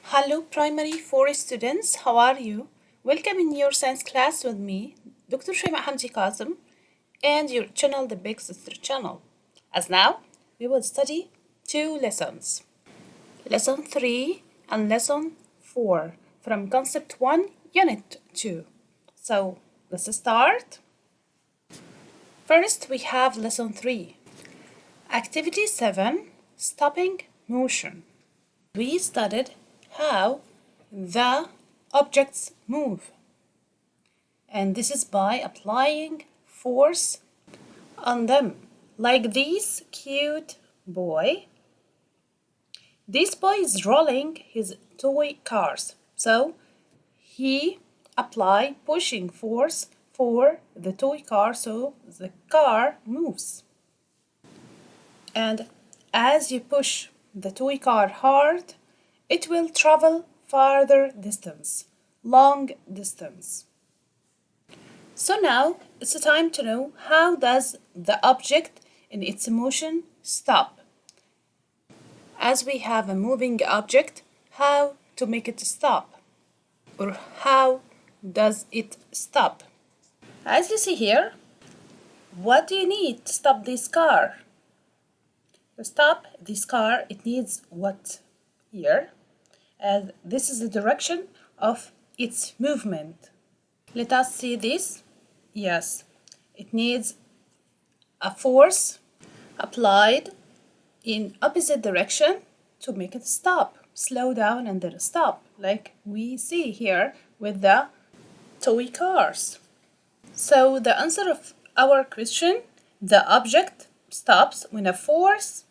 Hello, primary 4 students. How are you? Welcome in your science class with me, Dr. Shema Hamdi Kazim, and your channel, the Big Sister channel. As now, we will study two lessons, Lesson 3 and Lesson 4 from Concept 1, Unit 2. So, let's start. First, we have Lesson 3. Activity 7, Stopping Motion. We studied how the objects move, and this is by applying force on them, like this cute boy. This boy is rolling his toy cars, so he apply pushing force for the toy car so the car moves. And as you push the toy car hard, it will travel farther distance, long distance. So now it's time to know how does the object in its motion stop. As we have a moving object, how to make it stop? Or how does it stop? As you see here, what do you need to stop this car? To stop this car, it needs what here? And this is the direction of its movement. Let us see this. Yes, it needs a force applied in opposite direction to make it stop, slow down and then stop, like we see here with the toy cars. So the answer of our question, the object stops when a force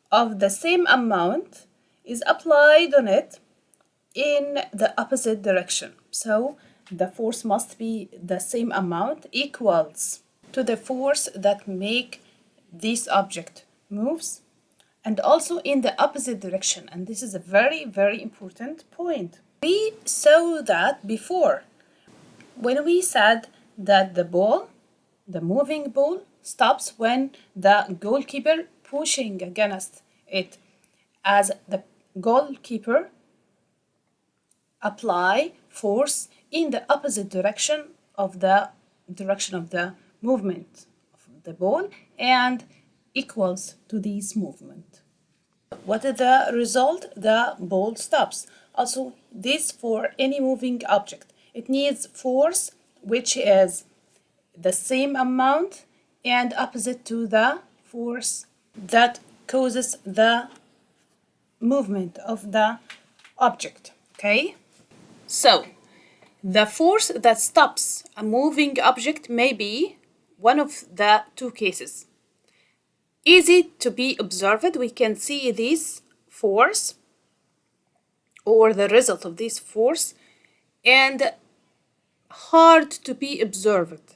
of the same amount is applied on it in the opposite direction. So the force must be the same amount, equals to the force that make this object moves, and also in the opposite direction. And this is a very, very important point. We saw that before when we said that the ball, the moving ball, stops when the goalkeeper pushing against it, as the goalkeeper apply force in the opposite direction of the movement of the ball and equals to this movement. What is the result? The ball stops. Also, this for any moving object. It needs force which is the same amount and opposite to the force that causes the movement of the object. Okay? So, the force that stops a moving object may be one of the two cases. Easy to be observed, we can see this force or the result of this force, and hard to be observed.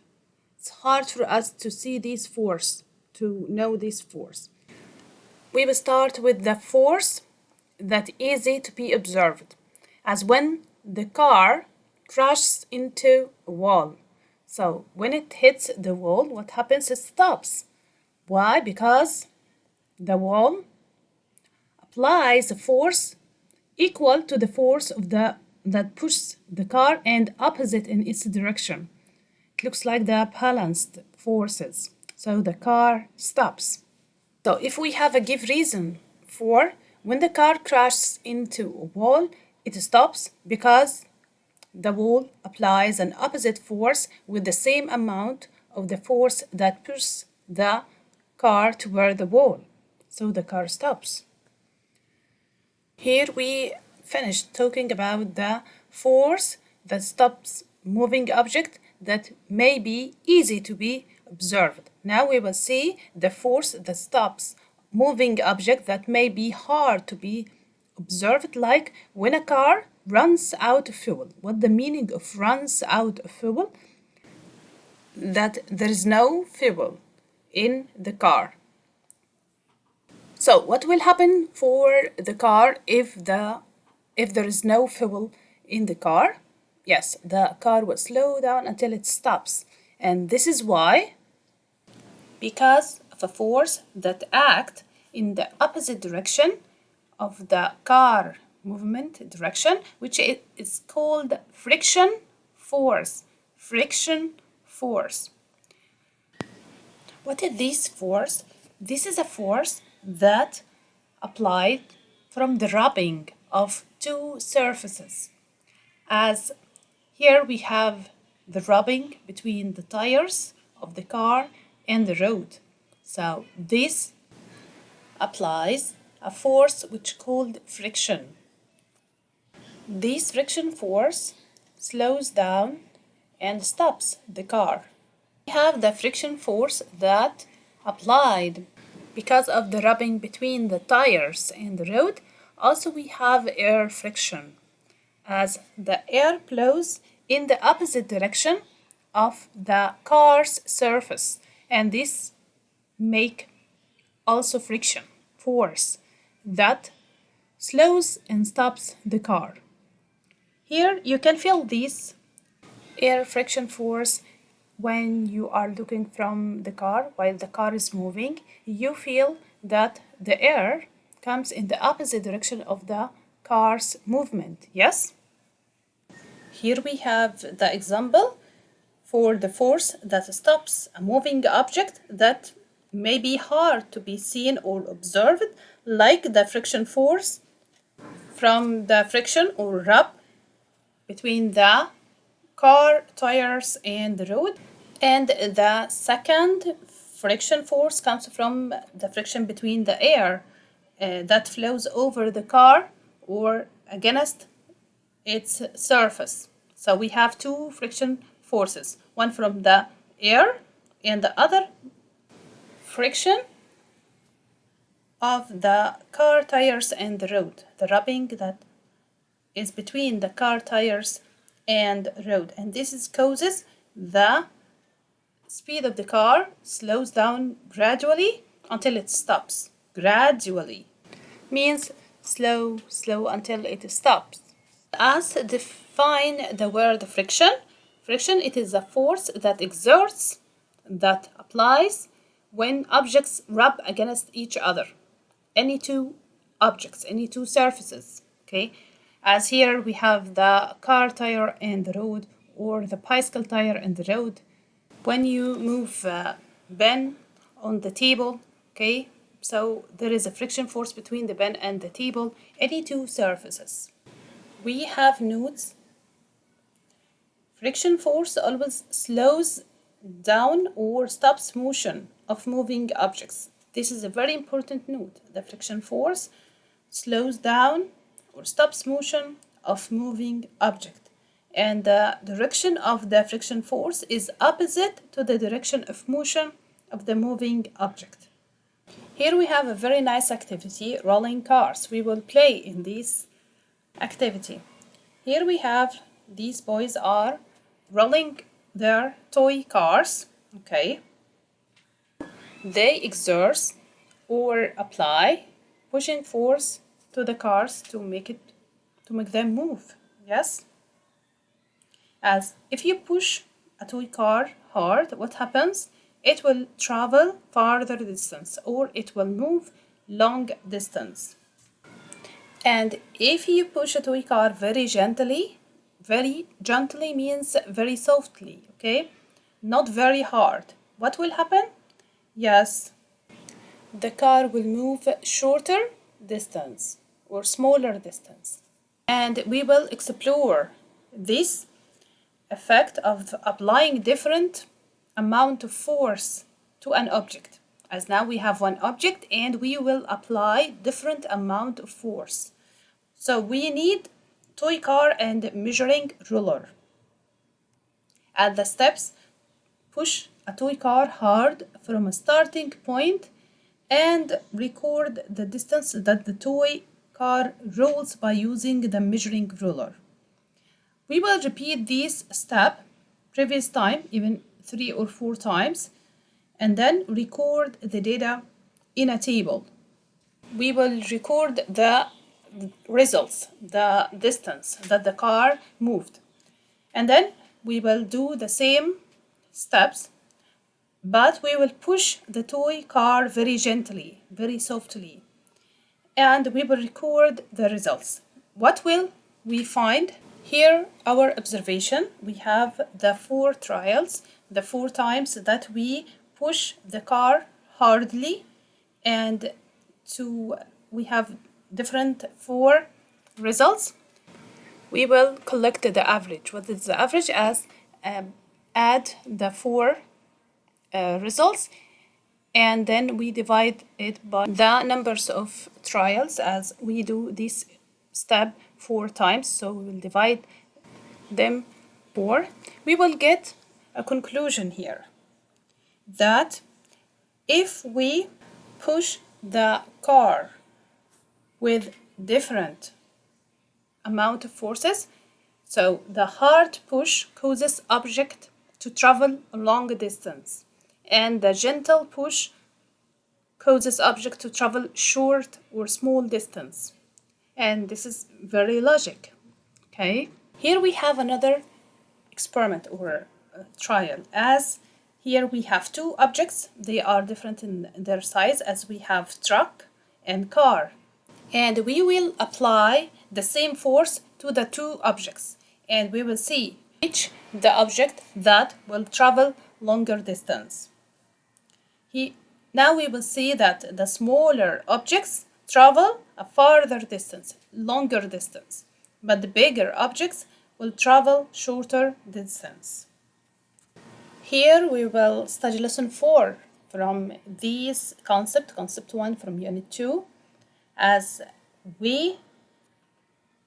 It's hard for us to see this force, to know this force. We will start with the force that easy to be observed, as when the car crashes into a wall. So when it hits the wall, what happens? It stops. Why? Because the wall applies a force equal to the force of that pushes the car and opposite in its direction. It looks like the balanced forces. So the car stops. So if we have a give reason for when the car crashes into a wall, it stops because the wall applies an opposite force with the same amount of the force that pushes the car toward the wall. So the car stops. Here we finished talking about the force that stops moving object that may be easy to be observed. Now we will see the force that stops moving object that may be hard to be observed, like when a car runs out of fuel. What the meaning of runs out of fuel? That there is no fuel in the car. So what will happen for the car if there is no fuel in the car? Yes, the car will slow down until it stops. And this is why, because of a force that acts in the opposite direction of the car movement direction, which is called friction force. Friction force. What is this force? This is a force that applied from the rubbing of two surfaces. As here we have the rubbing between the tires of the car and the road. So this applies a force which called friction. This friction force slows down and stops the car. We have the friction force that applied because of the rubbing between the tires and the road. Also we have air friction, as the air blows in the opposite direction of the car's surface, and this make also friction force that slows and stops the car. Here you can feel this air friction force when you are looking from the car while the car is moving. You feel that the air comes in the opposite direction of the car's movement. Yes? Here we have the example for the force that stops a moving object that may be hard to be seen or observed, like the friction force from the friction or rub between the car tires and the road. And the second friction force comes from the friction between the air that flows over the car or against its surface. So we have two friction forces, one from the air and the other friction of the car tires and the road, the rubbing that is between the car tires and road, and this is causes the speed of the car slows down gradually until it stops. Gradually means slow until it stops. As define the word friction, friction it is a force that exerts, that applies when objects rub against each other. Any two objects, any two surfaces, okay? As here we have the car tire and the road, or the bicycle tire and the road. When you move a pen on the table, okay, so there is a friction force between the pen and the table, any two surfaces. We have notes. Friction force always slows down or stops motion of moving objects. This is a very important note. The friction force slows down or stops motion of moving object, and the direction of the friction force is opposite to the direction of motion of the moving object. Here we have a very nice activity, rolling cars. We will play in this activity. Here we have these boys are rolling their toy cars, okay. They exert or apply pushing force to the cars to make them move. Yes? As if you push a toy car hard, what happens? It will travel farther distance or it will move long distance. And if you push a toy car very gently means very softly, okay? Not very hard. What will happen? Yes, the car will move shorter distance or smaller distance. And we will explore this effect of applying different amount of force to an object. As now we have one object and we will apply different amount of force. So we need toy car and measuring ruler. At the steps, push a toy car hard from a starting point and record the distance that the toy car rolls by using the measuring ruler. We will repeat this step previous time, even 3 or 4 times, and then record the data in a table. We will record the results, the distance that the car moved. And then we will do the same steps, but we will push the toy car very gently, very softly. And we will record the results. what will we find? Here, our observation, we have the 4 trials, the 4 times that we push the car hardly, and we have different 4 results. We will collect the average. What is the average? As add the 4 results, and then we divide it by the numbers of trials, as we do this step 4 times, so we will divide them 4. We will get a conclusion here that if we push the car with different amount of forces, so the hard push causes object to travel a long distance, and the gentle push causes object to travel short or small distance. And this is very logic. Okay, here we have another experiment or trial, as here we have 2 objects. They are different in their size, as we have truck and car, and we will apply the same force to the 2 objects, and we will see which the object that will travel longer distance. Now we will see that the smaller objects travel a farther distance, longer distance, but the bigger objects will travel shorter distance. Here we will study lesson 4 from this concept 1 from unit 2. As we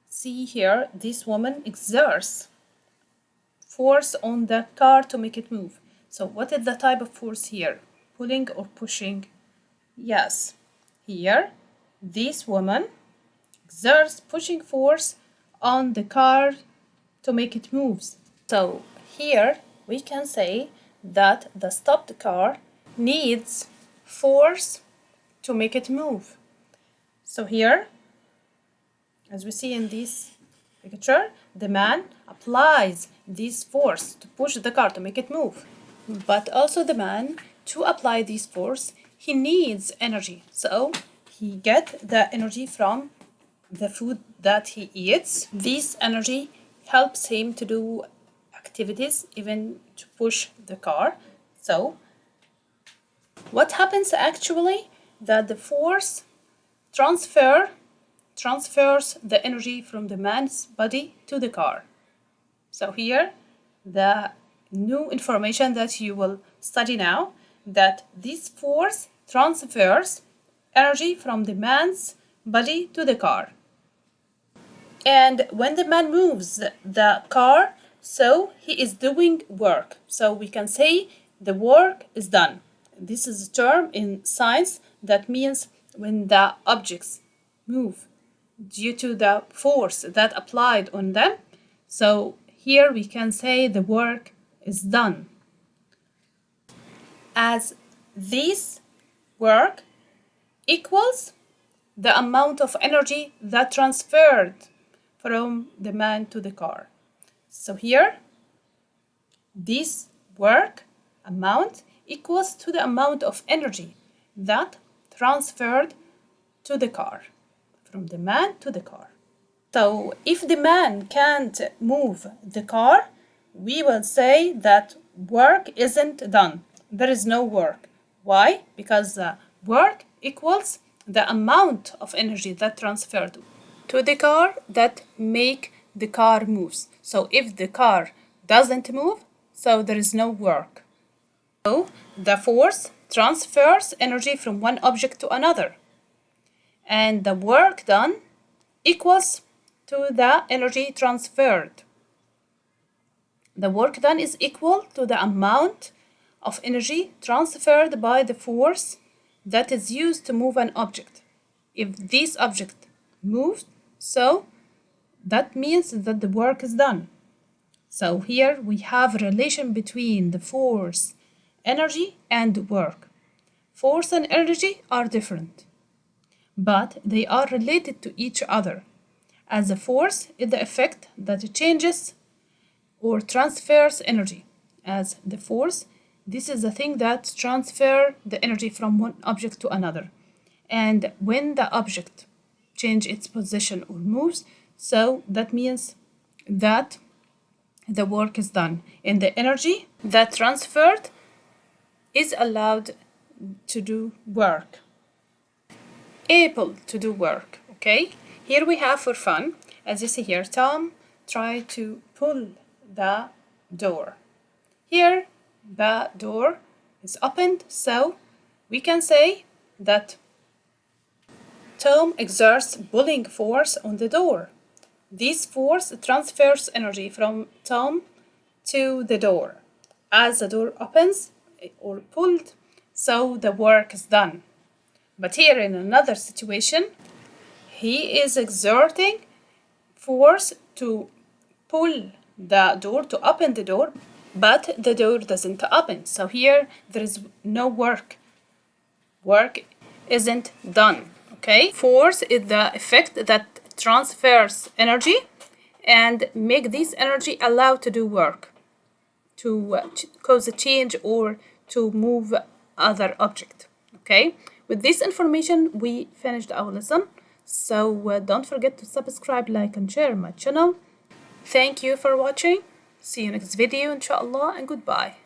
see here, this woman exerts force on the car to make it move. So what is the type of force here? Pulling or pushing? Yes, here this woman exerts pushing force on the car to make it move. So here we can say that the stopped car needs force to make it move. So here, as we see in this picture, the man applies this force to push the car to make it move. But also the man, to apply this force, he needs energy. So he gets the energy from the food that he eats. This energy helps him to do activities, even to push the car. So what happens actually? That the force transfers the energy from the man's body to the car. So here, the new information that you will study now, that this force transfers energy from the man's body to the car. And when the man moves the car, so he is doing work. So we can say the work is done. This is a term in science that means when the objects move due to the force that applied on them. So here we can say the work is done. As this work equals the amount of energy that transferred from the man to the car. So here, this work amount equals to the amount of energy that transferred to the car, from the man to the car. So if the man can't move the car, we will say that work isn't done. There is no work. Why? Because the work equals the amount of energy that transferred to the car that make the car moves. So if the car doesn't move, so there is no work. So the force transfers energy from one object to another, and the work done equals to the energy transferred. The work done is equal to the amount of energy transferred by the force that is used to move an object. If this object moved, so that means that the work is done. So here we have a relation between the force, energy, and work. Force and energy are different, but they are related to each other, as the force is the effect that changes or transfers energy. As the force, this is the thing that transfers the energy from one object to another. And when the object changes its position or moves, So that means that the work is done, and the energy that transferred is allowed to do work, able to do work. Okay, here we have for fun, as you see here, Tom tried to pull the door. Here the door is opened, so we can say that Tom exerts pulling force on the door. This force transfers energy from Tom to the door. As the door opens or pulled, so the work is done. But here in another situation, he is exerting force to pull the door, to open the door, but the door doesn't open. So here there is no work. Work isn't done. Okay? Force is the effect that transfers energy and make this energy allow to do work, to cause a change or to move other object. Okay, with this information we finished our lesson, so don't forget to subscribe, like and share my channel. Thank you for watching. See you next video inshallah, and goodbye.